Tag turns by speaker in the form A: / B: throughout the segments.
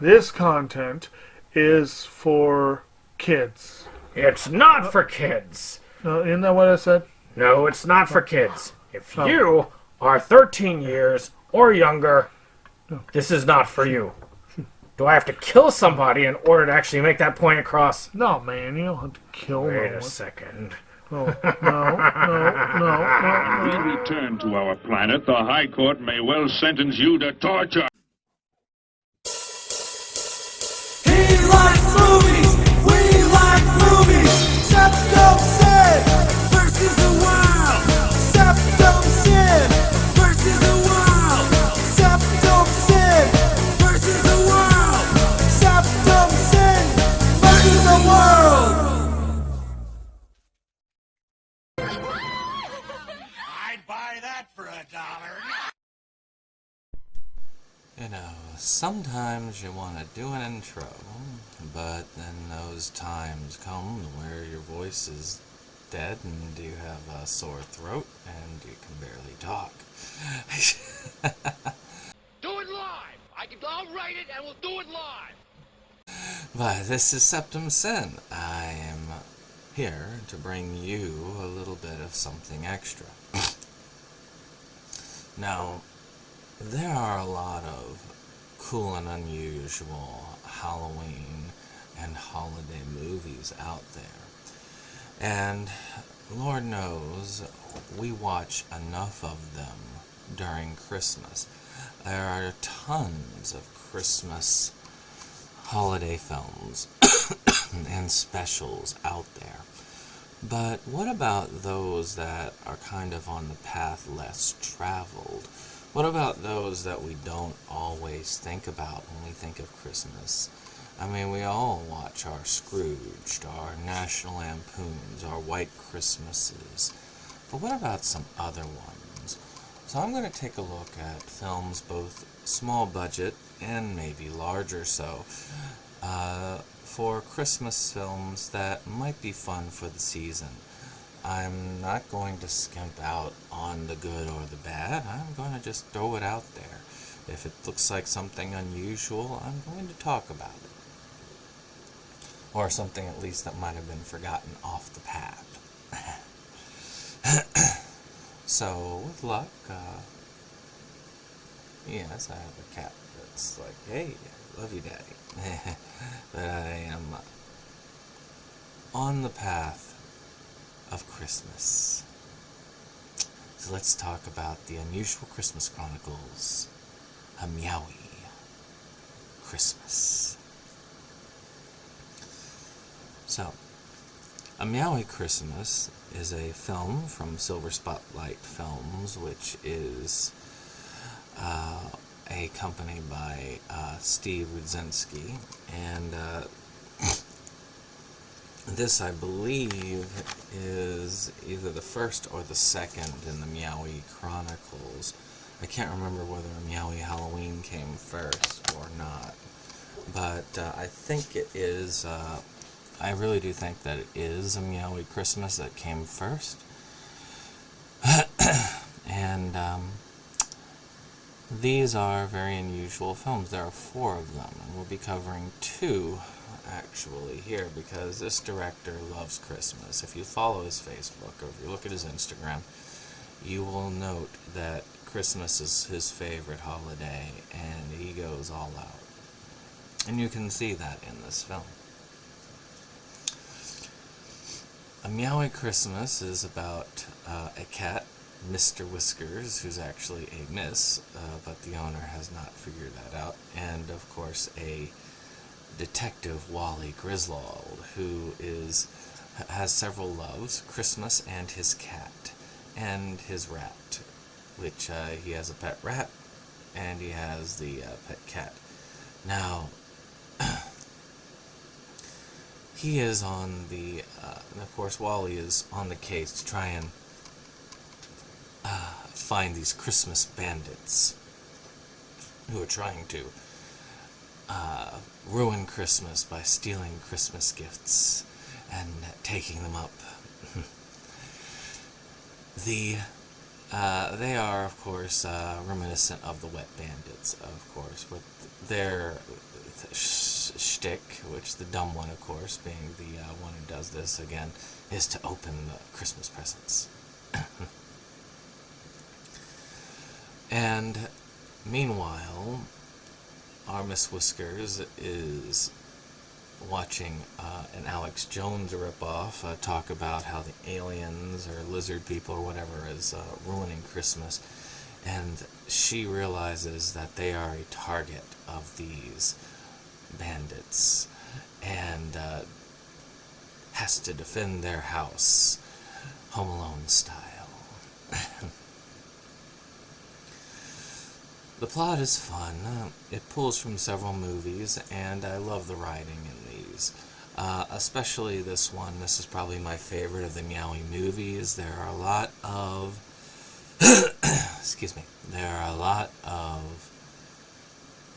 A: This content is for kids.
B: It's not for kids.
A: Isn't that what I said?
B: No, it's not for kids. If
A: Oh.
B: you are 13 years or younger, this is not for you. Do I have to kill somebody in order to actually make that point across?
A: No, man, you don't have to kill
B: Wait
A: no
B: a
A: one.
B: second.
A: Oh, no.
C: We return to our planet. The High Court may well sentence you to torture.
D: He likes movies, we like movies. SeptumSin versus the world. SeptumSin versus the world. SeptumSin versus the world. SeptumSin versus the world.
E: I'd buy that for $1.
F: You know, sometimes you want to do an intro, but then those times come where your voice is dead and you have a sore throat and you can barely talk.
E: Do it live! I'll write it and we'll do it live!
F: But this is SeptumSin. I am here to bring you a little bit of something extra. Now, there are a lot of cool and unusual Halloween and holiday movies out there. And Lord knows, we watch enough of them during Christmas. There are tons of Christmas holiday films and specials out there. But what about those that are kind of on the path less traveled? What about those that we don't always think about when we think of Christmas? I mean, we all watch our Scrooged, our National Lampoons, our White Christmases. But what about some other ones? So I'm going to take a look at films, both small budget and maybe larger so, for Christmas films that might be fun for the season. I'm not going to skimp out on the good or the bad. I'm going to just throw it out there. If it looks like something unusual, I'm going to talk about it. Or something at least that might have been forgotten off the path. So, with luck, yes, I have a cat that's like, hey, I love you, Daddy. But I am on the path of Christmas. So let's talk about the unusual Christmas Chronicles, a Meowy Christmas. So, A Meowy Christmas is a film from Silver Spotlight Films, which is a company by Steve Rudzinski, and this, I believe, is either the first or the second in the Meowy Chronicles. I can't remember whether a Meowy Halloween came first or not, but I think it is, I really do think that it is a Meowy Christmas that came first. And these are very unusual films. There are 4 of them, and we'll be covering 2 actually here, because this director loves Christmas. If you follow his Facebook or if you look at his Instagram, you will note that Christmas is his favorite holiday, and he goes all out. And you can see that in this film. A Meowy Christmas is about a cat, Mr. Whiskers, who's actually a miss, but the owner has not figured that out, and of course a Detective Wally Griswold, who has several loves, Christmas and his cat, and his rat, which he has a pet rat, and he has the pet cat. Now, he is on the, and of course Wally is on the case to try and find these Christmas bandits who are trying to ruin Christmas by stealing Christmas gifts and taking them up. They are, of course, reminiscent of the Wet Bandits, of course, with their with shtick, which the dumb one, of course, being the one who does this again, is to open the Christmas presents. And meanwhile, our Miss Whiskers is watching an Alex Jones ripoff talk about how the aliens or lizard people or whatever is ruining Christmas, and she realizes that they are a target of these bandits and has to defend their house, Home Alone style. The plot is fun. It pulls from several movies, and I love the writing in these. Especially this one. This is probably my favorite of the Meowy movies. There are a lot of... excuse me. There are a lot of,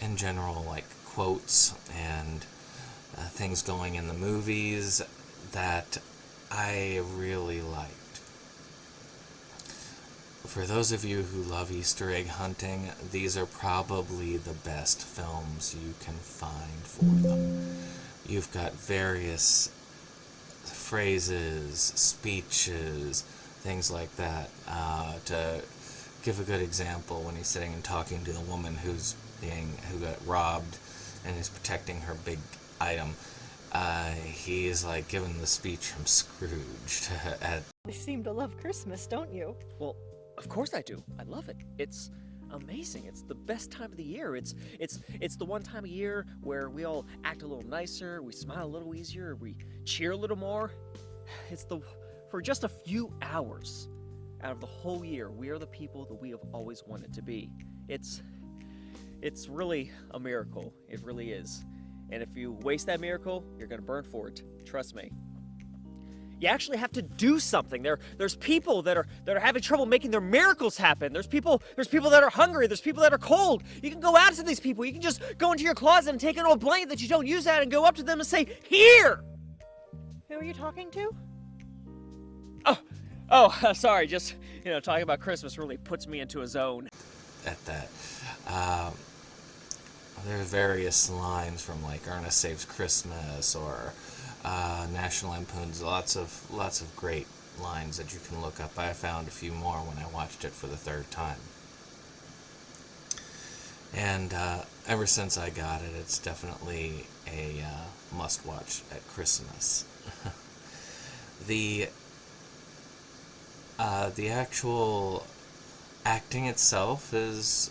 F: in general, like, quotes and things going in the movies that I really liked. For those of you who love Easter egg hunting, these are probably the best films you can find for them. You've got various phrases, speeches, things like that. To give a good example, when he's sitting and talking to the woman who got robbed and is protecting her big item, he's like giving the speech from Scrooge at...
G: You seem to love Christmas, don't you?
H: Well, of course I do. I love it. It's amazing. It's the best time of the year. It's the one time of year where we all act a little nicer, we smile a little easier, we cheer a little more. For just a few hours out of the whole year, we are the people that we have always wanted to be. It's really a miracle. It really is. And if you waste that miracle, you're going to burn for it. Trust me. You actually have to do something. There's people that are having trouble making their miracles happen. There's people that are hungry. There's people that are cold. You can go out to these people. You can just go into your closet and take an old blanket that you don't use out and go up to them and say, "Here!"
G: Who are you talking to?
H: Sorry. Just, talking about Christmas really puts me into a zone.
F: At that. There are various lines from like Ernest Saves Christmas or National Lampoon's, lots of great lines that you can look up. I found a few more when I watched it for the third time. And ever since I got it, it's definitely a must-watch at Christmas. The actual acting itself is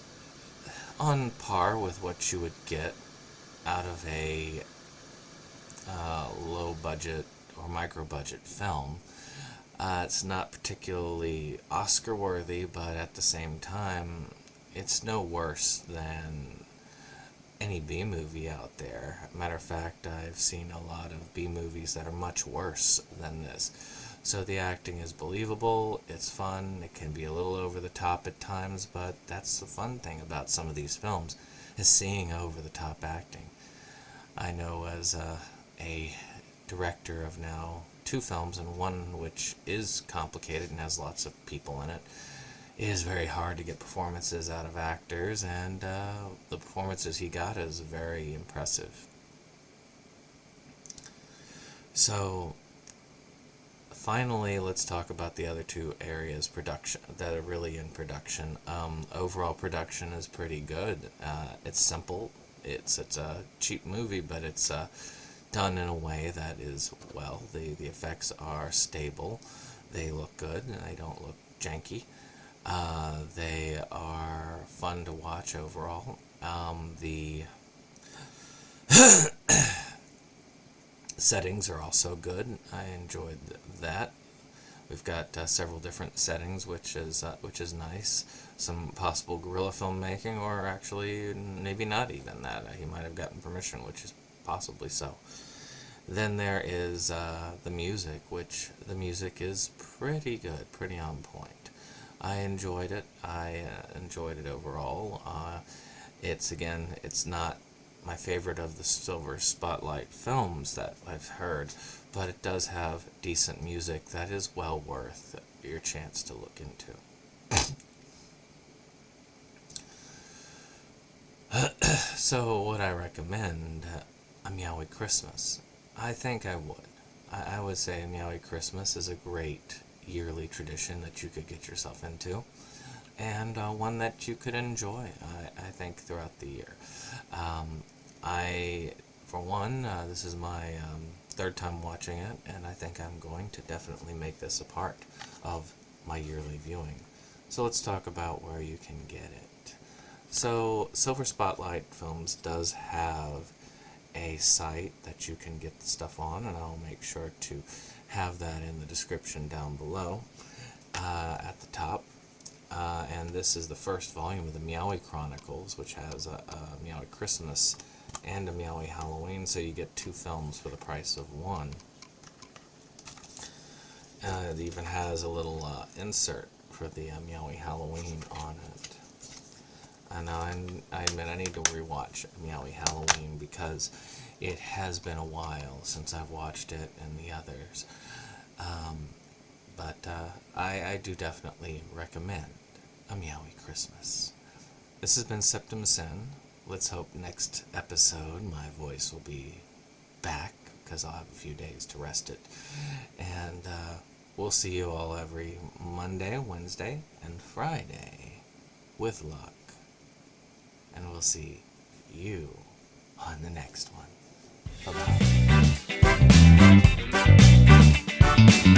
F: on par with what you would get out of a low-budget or micro-budget film. It's not particularly Oscar-worthy, but at the same time, it's no worse than any B-movie out there. Matter of fact, I've seen a lot of B-movies that are much worse than this. So the acting is believable, it's fun, it can be a little over the top at times, but that's the fun thing about some of these films, is seeing over-the-top acting. I know as a director of now 2 films, and one which is complicated and has lots of people in it, it is very hard to get performances out of actors, and the performances he got is very impressive. So, finally, let's talk about the other 2 areas that are really in production. Overall production is pretty good. It's simple. It's a cheap movie, but it's done in a way that is, well, the effects are stable. They look good, and they don't look janky. They are fun to watch overall. The settings are also good. I enjoyed that. We've got several different settings, which is nice. Some possible guerrilla filmmaking, or actually maybe not even that. He might have gotten permission, which is possibly so. Then there is the music, which the music is pretty good, pretty on point. I enjoyed it. I enjoyed it overall. It's not my favorite of the Silver Spotlight films that I've heard, but it does have decent music that is well worth your chance to look into. So would I recommend a Meowy Christmas? I think I would. I would say a Meowy Christmas is a great yearly tradition that you could get yourself into, and one that you could enjoy, I think, throughout the year. For one, this is my third time watching it, and I think I'm going to definitely make this a part of my yearly viewing. So let's talk about where you can get it. So Silver Spotlight Films does have a site that you can get the stuff on, and I'll make sure to have that in the description down below at the top. And this is the first volume of the Meowy Chronicles, which has a Meowy Christmas and a Meowy Halloween, so you get 2 films for the price of 1. It even has a little insert for the Meowy Halloween on it. And I admit I need to rewatch Meowy Halloween because it has been a while since I've watched it and the others. But I do definitely recommend a Meowy Christmas. This has been SeptumSin. Let's hope next episode my voice will be back, because I'll have a few days to rest it. And we'll see you all every Monday, Wednesday, and Friday, with luck. And we'll see you on the next one. Bye-bye.